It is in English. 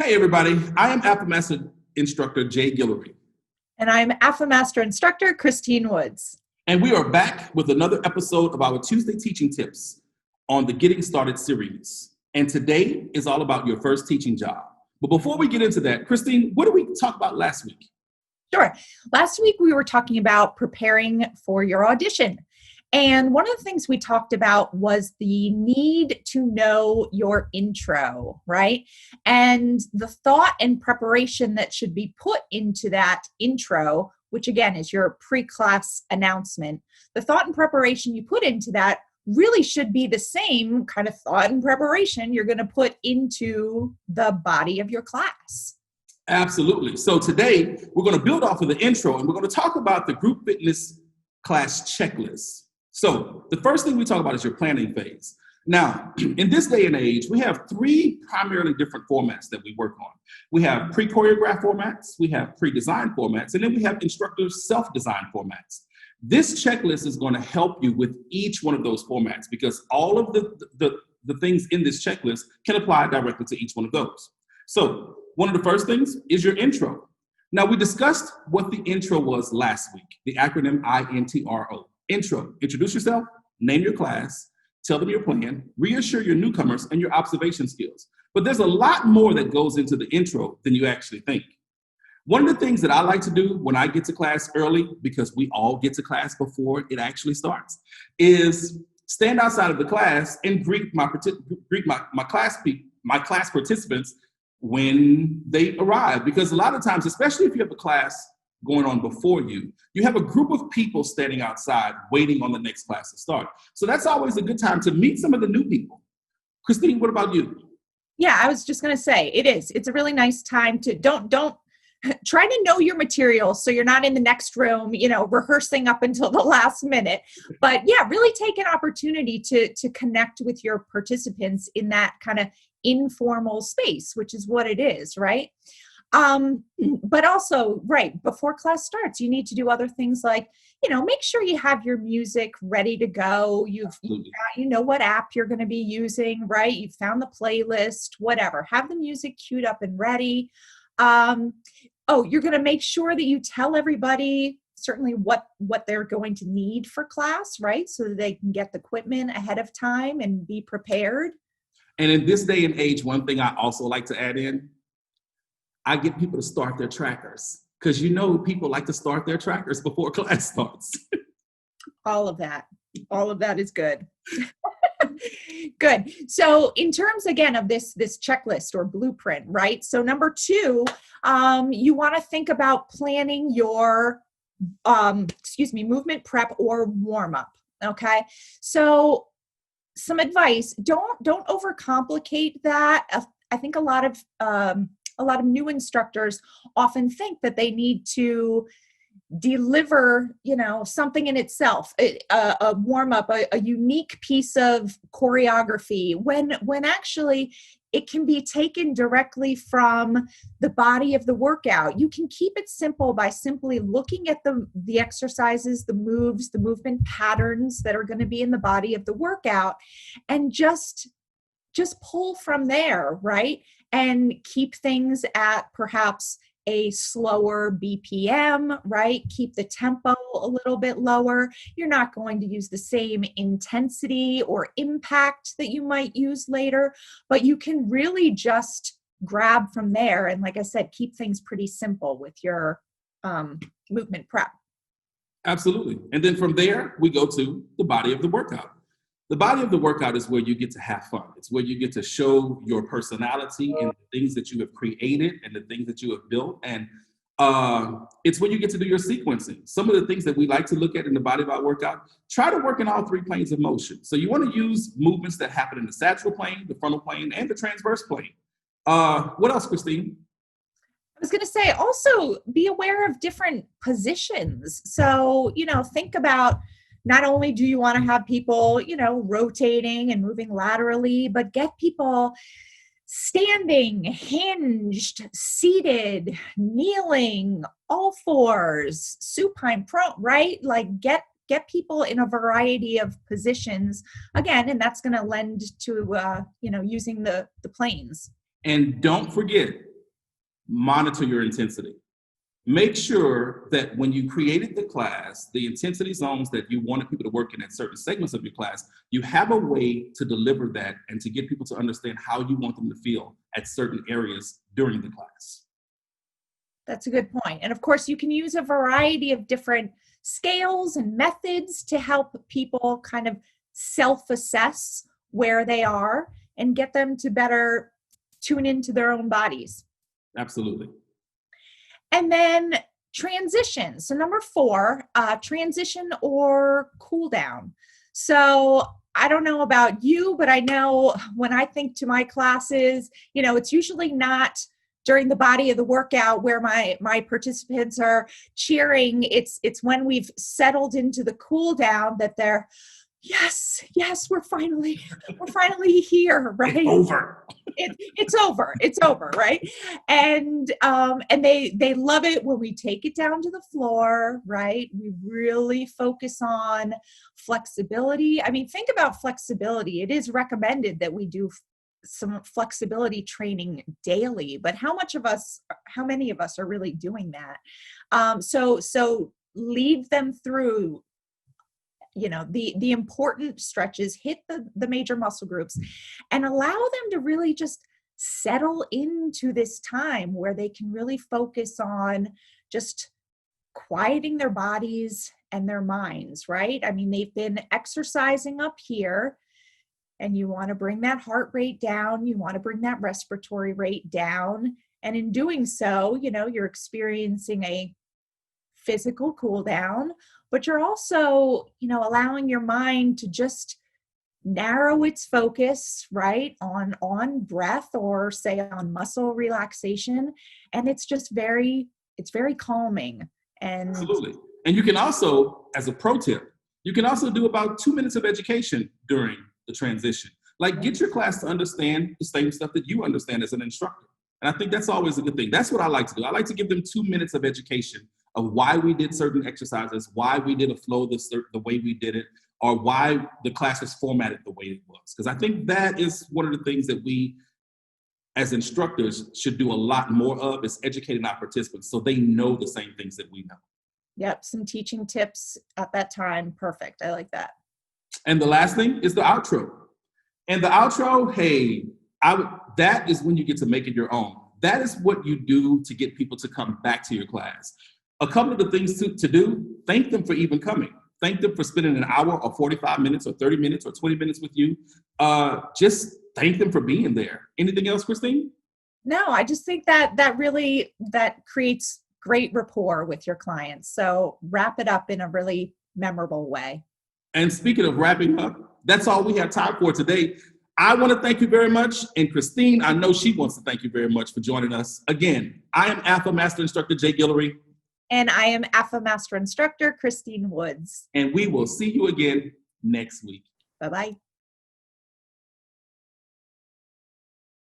Hey everybody, I am AFAA Master Instructor Jay Guillory. And I'm AFAA Master Instructor Christine Woods. And we are back with another episode of our Tuesday Teaching Tips on the Getting Started series. And today is all about your first teaching job. But before we get into that, Christine, what did we talk about last week? Sure. Last week we were talking about preparing for your audition. And one of the things we talked about was the need to know your intro, right? And the thought and preparation that should be put into that intro, which again is your pre-class announcement. The thought and preparation you put into that really should be the same kind of thought and preparation you're going to put into the body of your class. Absolutely. So today we're going to build off of the intro and we're going to talk about the group fitness class checklist. So the first thing we talk about is your planning phase. Now, in this day and age, we have three primarily different formats that we work on. We have pre-choreographed formats, we have pre-designed formats, and then we have instructor self-designed formats. This checklist is going to help you with each one of those formats because all of the things in this checklist can apply directly to each one of those. So one of the first things is your intro. Now, we discussed what the intro was last week, the acronym INTRO. Intro, introduce yourself, name your class, tell them your plan, reassure your newcomers and your observation skills. But there's a lot more that goes into the intro than you actually think. One of the things that I like to do when I get to class early, because we all get to class before it actually starts, is stand outside of the class and greet my class participants when they arrive. Because a lot of times, especially if you have a class going on before you, you have a group of people standing outside waiting on the next class to start. So that's always a good time to meet some of the new people. Christine, what about you? Yeah, I was just going to say it is. It's a really nice time to don't try to know your material so you're not in the next room, rehearsing up until the last minute. But yeah, really take an opportunity to connect with your participants in that kind of informal space, which is what it is, right? But also, right, before class starts, you need to do other things like, make sure you have your music ready to go. You know what app you're going to be using, right? You've found the playlist, whatever. Have the music queued up and ready. You're going to make sure that you tell everybody certainly what they're going to need for class, right? So that they can get the equipment ahead of time and be prepared. And in this day and age, one thing I also like to add in, I get people to start their trackers because people like to start their trackers before class starts. All of that is good. Good. So in terms again of this checklist or blueprint, right? So number 2, you want to think about planning your movement prep or warm up. Okay. So some advice, don't overcomplicate that. I think a lot of new instructors often think that they need to deliver, something in itself, a warm-up, a unique piece of choreography, when actually it can be taken directly from the body of the workout. You can keep it simple by simply looking at the exercises, the moves, the movement patterns that are going to be in the body of the workout, and just pull from there, right? And keep things at perhaps a slower BPM, right? Keep the tempo a little bit lower. You're not going to use the same intensity or impact that you might use later, but you can really just grab from there. And like I said, keep things pretty simple with your movement prep. Absolutely. And then from there, we go to the body of the workout. The body of the workout is where you get to have fun. It's where you get to show your personality and the things that you have created and the things that you have built. And it's when you get to do your sequencing. Some of the things that we like to look at in the body of our workout, try to work in all 3 planes of motion. So you want to use movements that happen in the sagittal plane, the frontal plane, and the transverse plane. What else, Christine? I was going to say, also be aware of different positions. So, think about, not only do you want to have people, rotating and moving laterally, but get people standing, hinged, seated, kneeling, all fours, supine, prone, right? Like get people in a variety of positions again, and that's going to lend to using the planes. And don't forget, monitor your intensity. Make sure that when you created the class, the intensity zones that you wanted people to work in at certain segments of your class, you have a way to deliver that and to get people to understand how you want them to feel at certain areas during the class. That's a good point. And of course, you can use a variety of different scales and methods to help people kind of self-assess where they are and get them to better tune into their own bodies. Absolutely. And then transition. So number 4, transition or cool down. So I don't know about you, but I know when I think to my classes, it's usually not during the body of the workout where my participants are cheering. It's when we've settled into the cool down that they're, yes, we're finally here, right? It's over. It's over, right? And they love it when we take it down to the floor, right? We really focus on flexibility. I mean, think about flexibility. It is recommended that we do some flexibility training daily, but how many of us are really doing that? So lead them through the important stretches, hit the major muscle groups, and allow them to really just settle into this time where they can really focus on just quieting their bodies and their minds, right? I mean, they've been exercising up here, and you want to bring that heart rate down. You want to bring that respiratory rate down. And in doing so, you're experiencing a physical cool down, but you're also, allowing your mind to just narrow its focus, right, on breath or say on muscle relaxation. And it's very calming. And absolutely. And you can also, as a pro tip, you can also do about 2 minutes of education during the transition. Like, get your class to understand the same stuff that you understand as an instructor. And I think that's always a good thing. That's what I like to do. I like to give them 2 minutes of education of why we did certain exercises, why we did a flow the way we did it, or why the class was formatted the way it was. Because I think that is one of the things that we, as instructors, should do a lot more of, is educating our participants so they know the same things that we know. Yep, some teaching tips at that time. Perfect. I like that. And the last thing is the outro. And the outro, hey, that is when you get to make it your own. That is what you do to get people to come back to your class. A couple of the things to do, thank them for even coming. Thank them for spending an hour or 45 minutes or 30 minutes or 20 minutes with you. Just thank them for being there. Anything else, Christine? No, I just think that creates great rapport with your clients. So wrap it up in a really memorable way. And speaking of wrapping up, that's all we have time for today. I want to thank you very much. And Christine, I know she wants to thank you very much for joining us. Again, I am AFAA Master Instructor Jay Guillory. And I am AFAA Master Instructor Christine Woods. And we will see you again next week. Bye-bye.